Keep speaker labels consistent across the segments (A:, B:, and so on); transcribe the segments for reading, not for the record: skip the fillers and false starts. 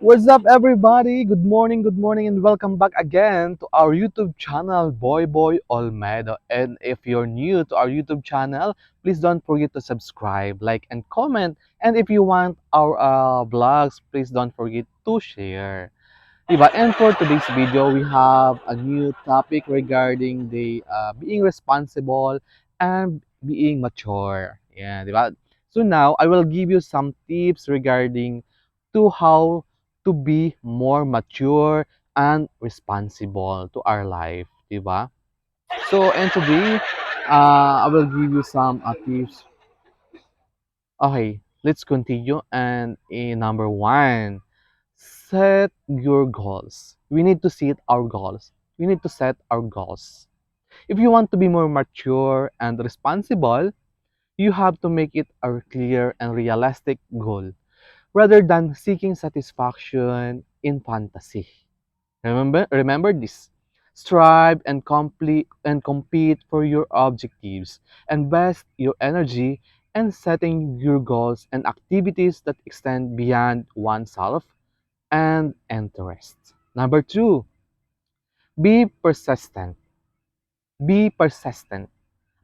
A: What's up, everybody? Good morning, and welcome back again to our YouTube channel, Boy Olmedo. And if you're new to our YouTube channel, please don't forget to subscribe, like, and comment. And if you want our vlogs, please don't forget to share. Diba? And for today's video, we have a new topic regarding the being responsible and being mature. Yeah, diba? So now I will give you some tips regarding to how to be more mature and responsible to our life, diba? So and today, I will give you some tips. Okay, let's continue. And in number one, set your goals. We need to set our goals. We need to set our goals. If you want to be more mature and responsible, you have to make it a clear and realistic goal rather than seeking satisfaction in fantasy. Remember this. Strive and compete for your objectives. Invest your energy in setting your goals and activities that extend beyond oneself and interests. Number two, be persistent. Be persistent.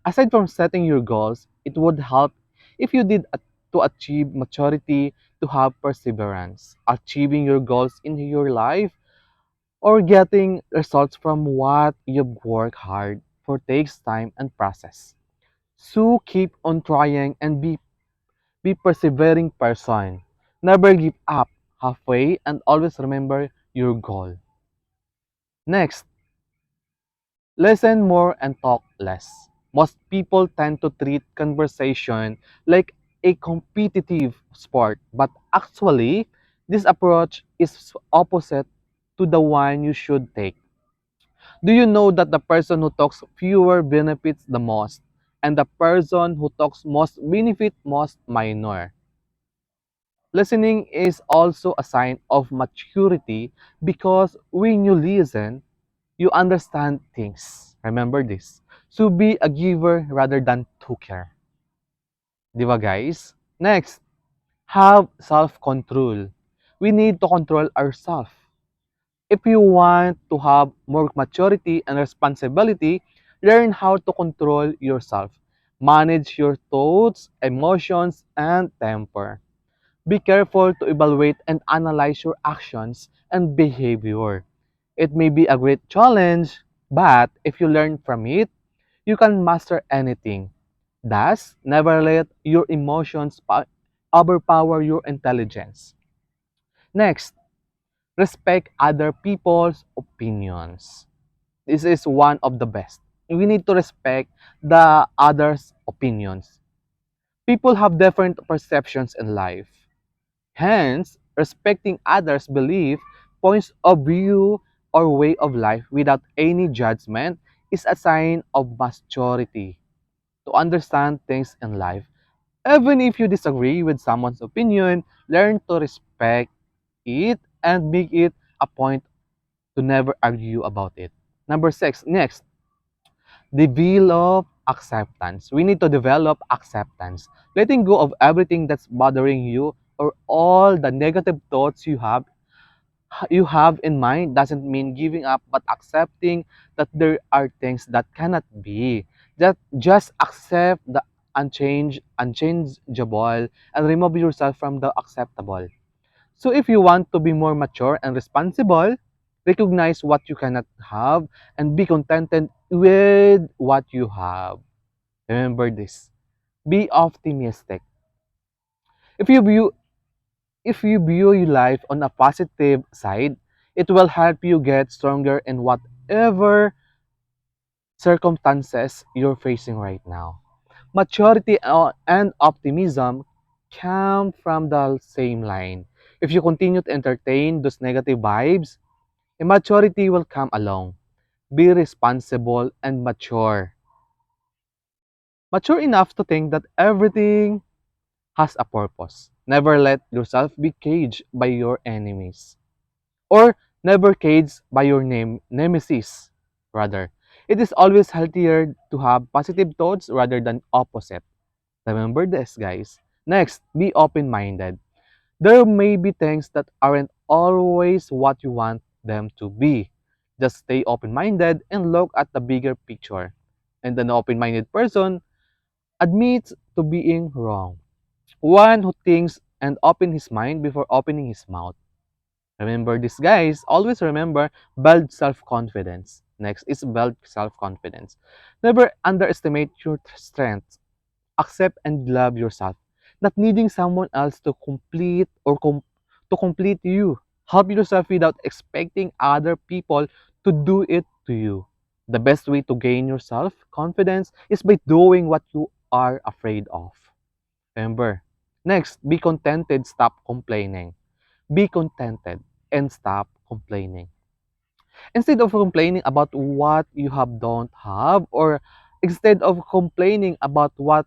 A: Aside from setting your goals, it would help if you did to achieve maturity to have perseverance. Achieving your goals in your life or getting results from what you've worked hard for takes time and process. So keep on trying and be persevering person. Never give up halfway and always remember your goal. Next, listen more and talk less. Most people tend to treat conversation like a competitive sport, but actually, this approach is opposite to the one you should take. Do you know that the person who talks fewer benefits the most, and the person who talks most benefit most minor? Listening is also a sign of maturity because when you listen, you understand things. Remember this. So be a giver rather than taker. Di ba guys? Next, have self-control. We need to control ourselves. If you want to have more maturity and responsibility, learn how to control yourself. Manage your thoughts, emotions, and temper. Be careful to evaluate and analyze your actions and behavior. It may be a great challenge, but if you learn from it, you can master anything. Thus, never let your emotions overpower your intelligence. Next, respect other people's opinions. This is one of the best. We need to respect the others' opinions. People have different perceptions in life. Hence, respecting others' belief, points of view, or way of life without any judgment is a sign of maturity. To understand things in life, even if you disagree with someone's opinion, learn to respect it and make it a point to never argue about it. Number six, next, develop acceptance. We need to develop acceptance. Letting go of everything that's bothering you or all the negative thoughts you have in mind doesn't mean giving up, but accepting that there are things that cannot be. That just accept the unchangeable and remove yourself from the acceptable. So if you want to be more mature and responsible, recognize what you cannot have and be contented with what you have. Remember this. Be optimistic. If you view if you view your life on a positive side, it will help you get stronger in whatever circumstances you're facing right now. Maturity and optimism come from the same line. If you continue to entertain those negative vibes, immaturity will come along. Be responsible and mature. Mature enough to think that everything has a purpose. Never let yourself be caged by your enemies. Or never caged by your nemesis. Rather, it is always healthier to have positive thoughts rather than opposite. Remember this, guys. Next, be open-minded. There may be things that aren't always what you want them to be. Just stay open-minded and look at the bigger picture. And an open-minded person admits to being wrong. One who thinks and open his mind before opening his mouth. Remember this, guys. Always remember, build self-confidence. Next is build self-confidence. Never underestimate your strengths. Accept and love yourself. Not needing someone else to to complete you. Help yourself without expecting other people to do it to you. The best way to gain your self-confidence is by doing what you are afraid of. Remember. Next, be contented, stop complaining. Be contented and stop complaining. Instead of complaining about what you have don't have, or instead of complaining about what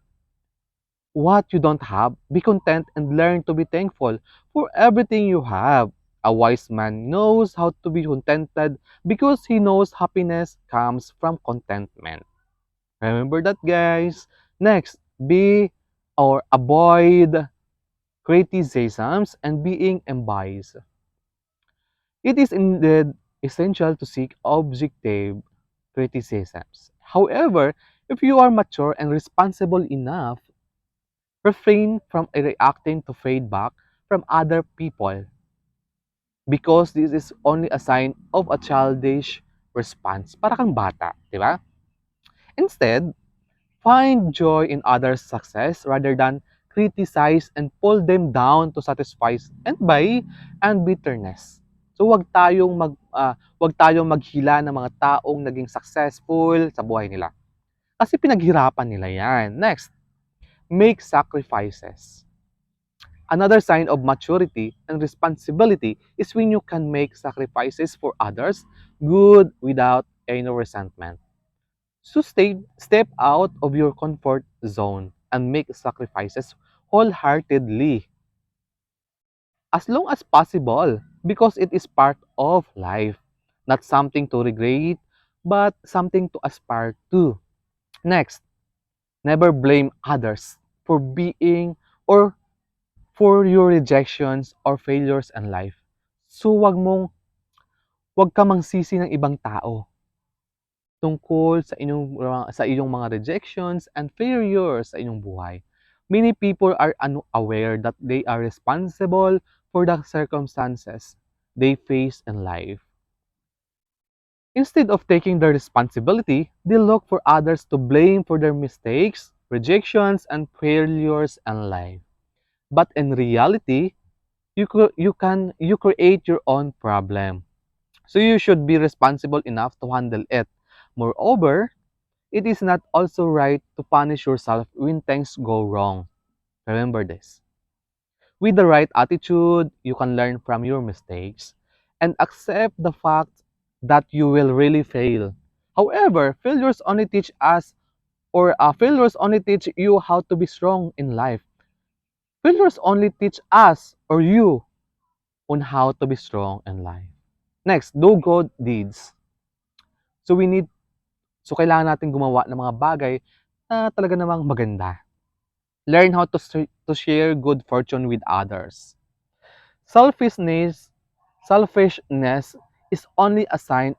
A: you don't have, be content and learn to be thankful for everything you have. A wise man knows how to be contented because he knows happiness comes from contentment. Remember that, guys. Next, be or avoid criticisms and being unbiased. It is indeed essential to seek objective criticisms. However, if you are mature and responsible enough, refrain from reacting to feedback from other people because this is only a sign of a childish response. Para kang bata, di ba? Instead, find joy in others' success rather than criticize and pull them down to satisfy envy and bitterness. So wag tayong maghila ng mga taong naging successful sa buhay nila. Kasi pinaghirapan nila 'yan. Next, make sacrifices. Another sign of maturity and responsibility is when you can make sacrifices for others, good without any resentment. So step out of your comfort zone and make sacrifices wholeheartedly as long as possible because it is part of life, not something to regret, but something to aspire to. Next, never blame others for being or for your rejections or failures in life. So wag ka mangsisi ng ibang tao tungkol sa iyong mga rejections and failures sa inyong buhay. Many people are unaware that they are responsible for the circumstances they face in life. Instead of taking their responsibility, they look for others to blame for their mistakes, rejections, and failures in life. But in reality, you create your own problem. So you should be responsible enough to handle it. Moreover, it is not also right to punish yourself when things go wrong. Remember this. With the right attitude, you can learn from your mistakes and accept the fact that you will really fail. However, failures only teach you how to be strong in life. Failures only teach us or you on how to be strong in life. Next, do good deeds. So we need so kailangan natin gumawa ng mga bagay na talaga namang maganda. Learn how to share good fortune with others. Selfishness, selfishness is only a sign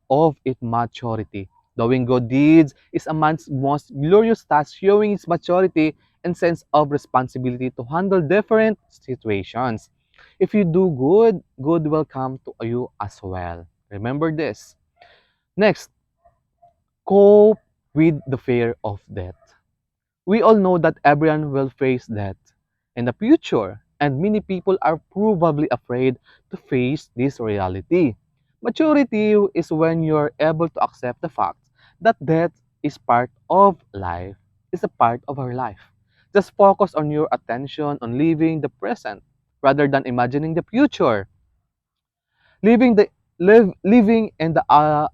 A: of its maturity. Doing good deeds is a man's most glorious task, showing his maturity and sense of responsibility to handle different situations. If you do good, good will come to you as well. Remember this. Next, cope with the fear of death. We all know that everyone will face death in the future, and many people are probably afraid to face this reality. Maturity is when you're able to accept the fact that death is part of life, is a part of our life. Just focus on your attention on living the present rather than imagining the future. Living the living in the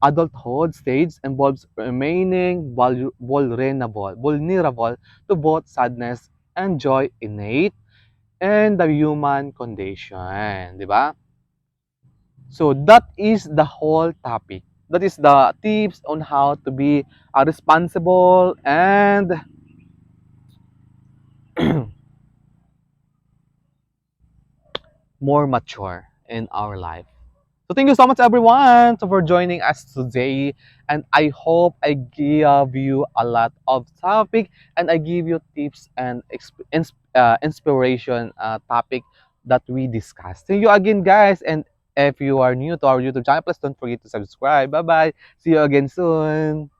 A: adulthood stage involves remaining vulnerable to both sadness and joy innate and the human condition, di ba? So that is the whole topic. That is the tips on how to be responsible and more mature. in our life. So thank you so much everyone for joining us today, and I hope I give you a lot of topic and I give you tips and inspiration topic that we discussed. Thank you again guys, and if you are new to our YouTube channel, please don't forget to subscribe. Bye bye. See you again soon.